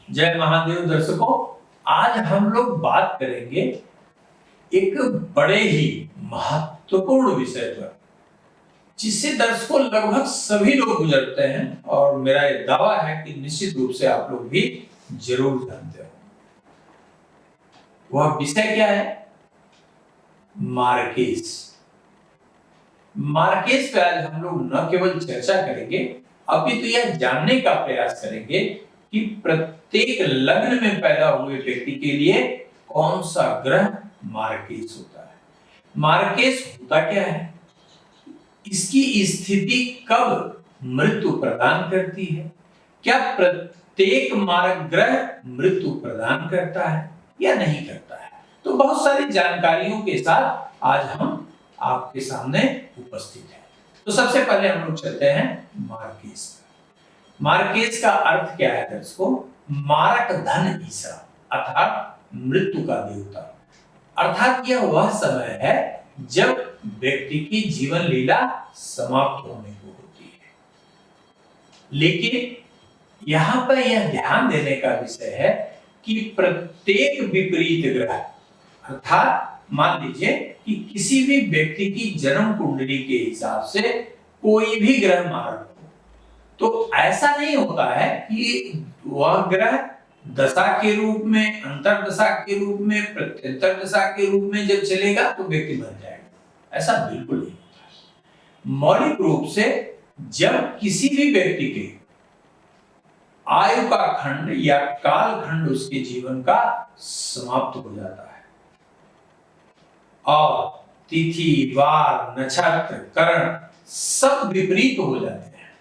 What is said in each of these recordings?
जय महादेव दर्शकों, आज हम लोग बात करेंगे एक बड़े ही महत्वपूर्ण विषय पर, जिससे दर्शकों लगभग सभी लोग गुजरते हैं और मेरा ये दावा है कि निश्चित रूप से आप लोग भी जरूर जानते हो। वह विषय क्या है? मार्क्वेज। मार्क्वेज पे आज हम लोग न केवल चर्चा करेंगे, अपितु यह जानने का प्रयास करेंगे कि प्रत्येक लग्न में पैदा हुए व्यक्ति के लिए कौन सा ग्रह मार्क्वेज होता है। मार्क्वेज होता क्या है, इसकी स्थिति कब मृत्यु प्रदान करती है, क्या प्रत्येक मारक ग्रह मृत्यु प्रदान करता है या नहीं करता है। तो बहुत सारी जानकारियों के साथ आज हम आपके सामने उपस्थित हैं। तो सबसे पहले हम लोग चलते हैं मार्क्वेज। मार्क्वेज का अर्थ क्या है दर्शकों? मारक धन ईसा अर्थात मृत्यु का देवता। अर्थात यह वह समय है जब व्यक्ति की जीवन लीला समाप्त होने को होती है। लेकिन यहां पर यह ध्यान देने का विषय है कि प्रत्येक विपरीत ग्रह, अर्थात मान लीजिए कि किसी भी व्यक्ति की जन्म कुंडली के हिसाब से कोई भी ग्रह मारक हो, तो ऐसा नहीं होता है कि वह ग्रह दशा के रूप में, अंतर्दशा के रूप में, प्रत्यंतर दशा के रूप में जब चलेगा तो व्यक्ति मर जाएगा। ऐसा बिल्कुल नहीं होता है। मौलिक रूप से जब किसी भी व्यक्ति के आयु का खंड या काल खंड उसके जीवन का समाप्त हो जाता है और तिथि, वार, नक्षत्र, करण सब विपरीत हो जाते हैं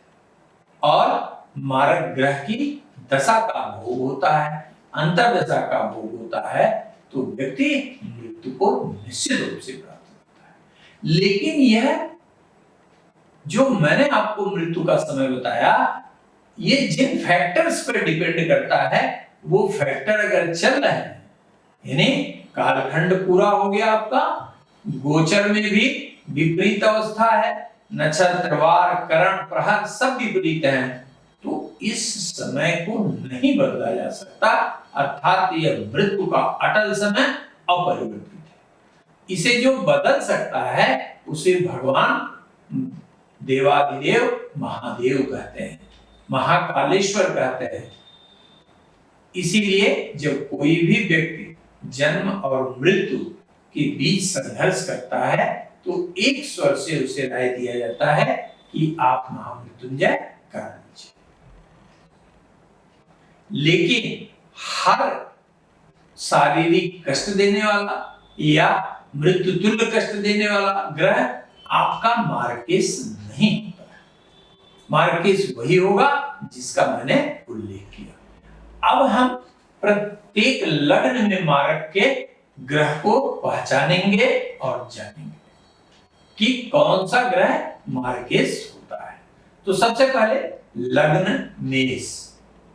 और मारक ग्रह की दशा का भोग होता है, अंतर्दशा का भोग होता है, तो व्यक्ति मृत्यु को निश्चित रूप से प्राप्त होता है। लेकिन यह जो मैंने आपको मृत्यु का समय बताया, ये जिन फैक्टर्स पर डिपेंड करता है, वो फैक्टर अगर चल रहे हैं, यानी कालखंड पूरा हो गया आपका, गोचर में भी विपरीत अवस्था है, नक्षत्र, वार, करण, प्रहर सब विपरीत हैं, तो इस समय को नहीं बदला जा सकता। अर्थात यह मृत्यु का अटल समय अपरिवर्तित है। इसे जो बदल सकता है उसे भगवान देवाधिदेव महादेव कहते हैं, महाकालेश्वर कहते हैं। इसीलिए जब कोई भी व्यक्ति जन्म और मृत्यु के बीच संघर्ष करता है तो एक स्वर से उसे राय दिया जाता है कि आप महामृत्युंजय करा लीजिए। लेकिन हर शारीरिक कष्ट देने वाला या मृत्यु तुल्य कष्ट देने वाला ग्रह आपका मार्क्वेज नहीं होता है। मार्क्वेज वही होगा जिसका मैंने उल्लेख किया। अब हम प्रत्येक लग्न में मारक के ग्रह को पहचानेंगे और जानेंगे कि कौन सा ग्रह मार्क्वेज होता है। तो सबसे पहले लग्न मेष।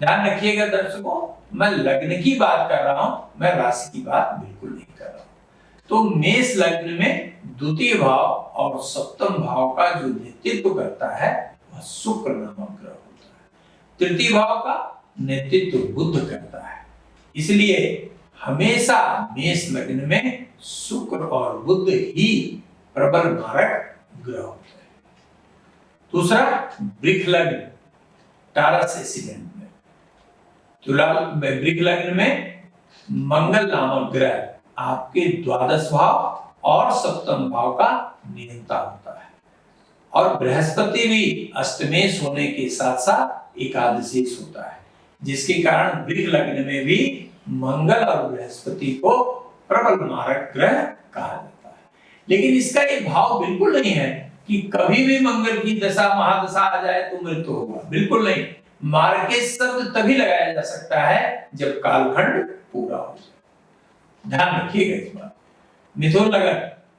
ध्यान रखिएगा दर्शकों, मैं लग्न की बात कर रहा हूं, मैं राशि की बात बिल्कुल नहीं कर रहा हूं। तो मेष लग्न में द्वितीय भाव और सप्तम भाव का जो नेतृत्व करता है वह शुक्र नामक ग्रह होता है। तृतीय भाव का नेतृत्व बुध करता है। इसलिए हमेशा मेष लग्न में शुक्र और बुध ही प्रबल मारक ग्रह होते हैं। दूसरा वृष लग्न, टारस एसिडेंट में वृष लग्न में मंगल नामक ग्रह आपके द्वादश भाव और सप्तम भाव का नियंता होता है और बृहस्पति भी अष्टमेश होने के साथ साथ एकादशेश होता है, जिसके कारण वृष लग्न में भी मंगल और बृहस्पति को प्रबल मारक ग्रह कहा जाता है। लेकिन इसका ये भाव बिल्कुल नहीं है कि कभी भी मंगल की दशा महादशा आ जाए तो मृत्यु होगा, बिल्कुल नहीं। मार्क्वेज शब्द तभी लगाया जा सकता है जब कालखंड पूरा हो जाए। ध्यान रखिएगा इस बात।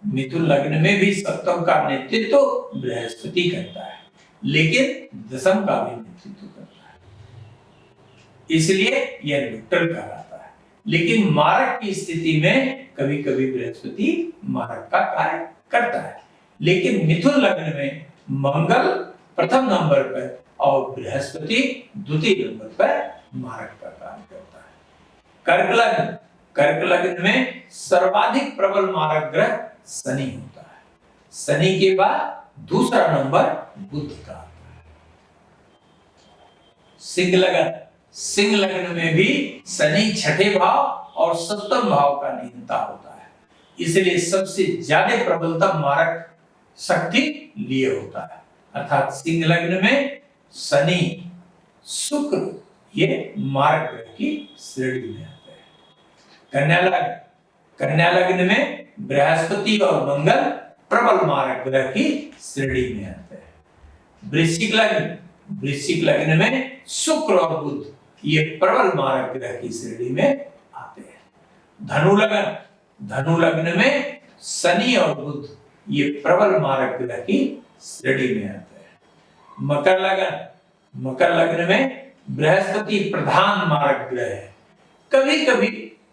मिथुन लग्न में भी सप्तम का नेतृत्व बृहस्पति करता है, लेकिन दशम का भी नेतृत्व करता है, इसलिए यह न्यूट्रल कहलाता है। लेकिन मारक की स्थिति में कभी कभी बृहस्पति मारक का कार्य करता है। लेकिन मिथुन लग्न में मंगल प्रथम नंबर पर और बृहस्पति द्वितीय नंबर पर मारक का कार्य करता है। कर्क लग्न, कर्क लग्न में सर्वाधिक प्रबल मारक ग्रह शनि होता है। शनि के बाद दूसरा नंबर बुध का आता है। सिंह लग्न, सिंह लग्न में भी शनि छठे भाव और सप्तम भाव का नियंता होता है, इसलिए सबसे ज्यादा प्रबलतम मारक शक्ति लिए होता है। अर्थात सिंह लग्न में शनि शुक्र ये मारक ग्रह की श्रेणी में आते हैं। कन्या लग्न, कन्या लग्न में बृहस्पति और मंगल प्रबल मारक ग्रह की श्रेणी में आते हैं। वृश्चिक लग्न, वृश्चिक लग्न में शुक्र और बुध ये प्रबल मारक ग्रह की श्रेणी में आते हैं। धनु लग्न, धनु लग्न में शनि और बुध ये प्रबल मारक ग्रह की श्रेणी में आते हैं। मकर लग्न, मकर लग्न में बृहस्पति प्रधान मारक ग्रह है। कभी कभी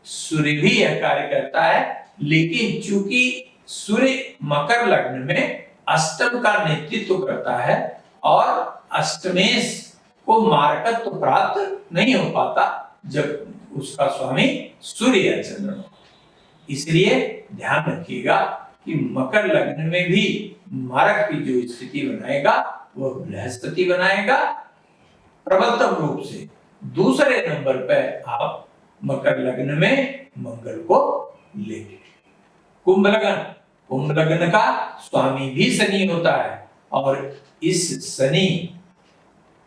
सूर्य भी यह कार्य करता है, लेकिन चूंकि सूर्य मकर लग्न में अष्टम का नेतृत्व करता है और अष्टमेश को मारकत्व प्राप्त नहीं हो पाता जब उसका स्वामी सूर्य या चंद्र हो। इसलिए ध्यान रखिएगा कि मकर लग्न में भी मारक की जो स्थिति बनाएगा वह बृहस्पति बनाएगा प्रबलतम रूप से। दूसरे नंबर पर आप मकर लग्न में मंगल को लेंगे। कुंभ लग्न, कुंभ लग्न का स्वामी भी शनि होता है और इस शनि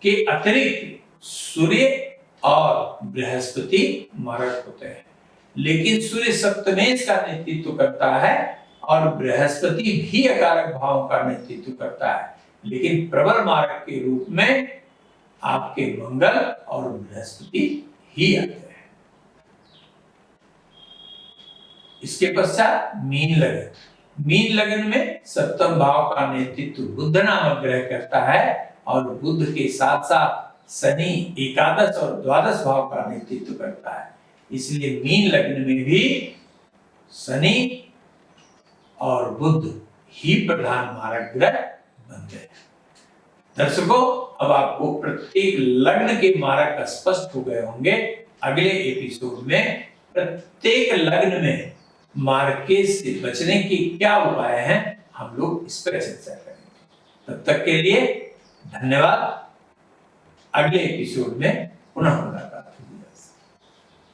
के अतिरिक्त सूर्य और बृहस्पति मारक होते हैं, लेकिन सूर्य सप्तमेश का नेतृत्व करता है और बृहस्पति भी अकारक भाव का नेतृत्व करता है, लेकिन प्रबल मारक के रूप में आपके मंगल और बृहस्पति ही आते हैं। इसके पश्चात मीन लग्न, मीन लग्न में सप्तम भाव का नेतृत्व बुध नामक ग्रह करता है और बुध के साथ साथ शनि एकादश और द्वादश भाव का नेतृत्व करता है, इसलिए मीन लग्न में भी शनि और बुध ही प्रधान मारक ग्रह बनते हैं। दर्शकों, अब आपको प्रत्येक लग्न के मारक स्पष्ट हो गए होंगे। अगले एपिसोड में प्रत्येक लग्न में मार्केज से बचने के क्या उपाय हैं हम लोग इस पर चर्चा करेंगे। तब तक के लिए धन्यवाद। अगले एपिसोड में पुनः मुलाकात।